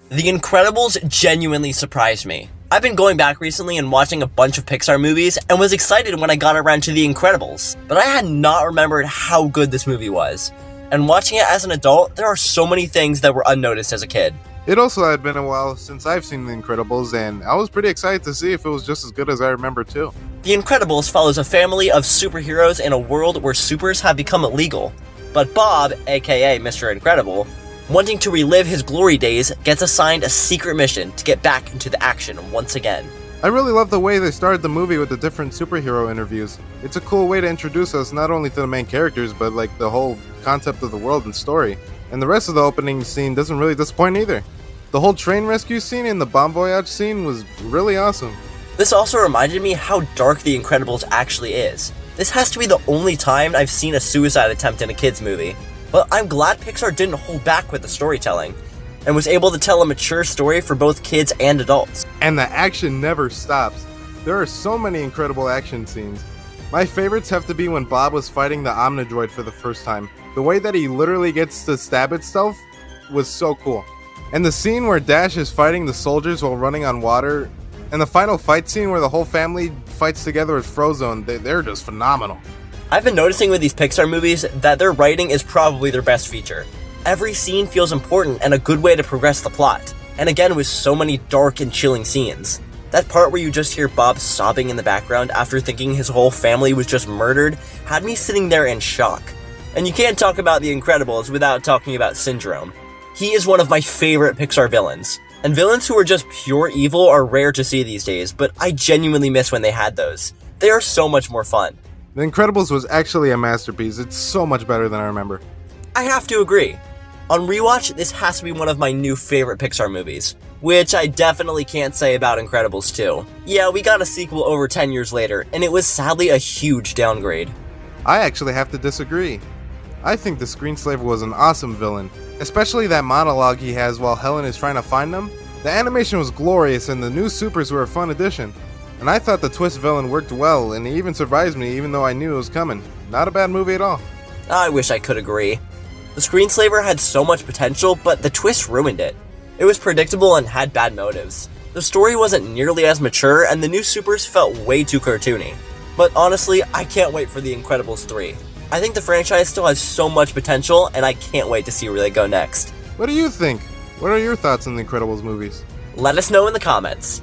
The Incredibles genuinely surprised me. I've been going back recently and watching a bunch of Pixar movies and was excited when I got around to The Incredibles, but I had not remembered how good this movie was. And watching it as an adult, there are so many things that were unnoticed as a kid. It also had been a while since I've seen The Incredibles, and I was pretty excited to see if it was just as good as I remember too. The Incredibles follows a family of superheroes in a world where supers have become illegal. But Bob, aka Mr. Incredible, wanting to relive his glory days, gets assigned a secret mission to get back into the action once again. I really love the way they started the movie with the different superhero interviews. It's a cool way to introduce us not only to the main characters, but like the whole concept of the world and story. And the rest of the opening scene doesn't really disappoint either. The whole train rescue scene and the Bon Voyage scene was really awesome. This also reminded me how dark The Incredibles actually is. This has to be the only time I've seen a suicide attempt in a kids movie. But I'm glad Pixar didn't hold back with the storytelling, and was able to tell a mature story for both kids and adults. And the action never stops. There are so many incredible action scenes. My favorites have to be when Bob was fighting the Omnidroid for the first time. The way that he literally gets to stab itself was so cool. And the scene where Dash is fighting the soldiers while running on water, and the final fight scene where the whole family fights together with Frozone, they're just phenomenal. I've been noticing with these Pixar movies that their writing is probably their best feature. Every scene feels important and a good way to progress the plot, and again with so many dark and chilling scenes. That part where you just hear Bob sobbing in the background after thinking his whole family was just murdered had me sitting there in shock. And you can't talk about The Incredibles without talking about Syndrome. He is one of my favorite Pixar villains, and villains who are just pure evil are rare to see these days, but I genuinely miss when they had those. They are so much more fun. The Incredibles was actually a masterpiece. It's so much better than I remember. I have to agree. On rewatch, this has to be one of my new favorite Pixar movies, which I definitely can't say about Incredibles 2. Yeah, we got a sequel over 10 years later, and it was sadly a huge downgrade. I actually have to disagree. I think the Screenslaver was an awesome villain, especially that monologue he has while Helen is trying to find them. The animation was glorious and the new supers were a fun addition. And I thought the twist villain worked well, and he even surprised me even though I knew it was coming. Not a bad movie at all. I wish I could agree. The Screenslaver had so much potential, but the twist ruined it. It was predictable and had bad motives. The story wasn't nearly as mature, and the new supers felt way too cartoony. But honestly, I can't wait for The Incredibles 3. I think the franchise still has so much potential, and I can't wait to see where they go next. What do you think? What are your thoughts on the Incredibles movies? Let us know in the comments.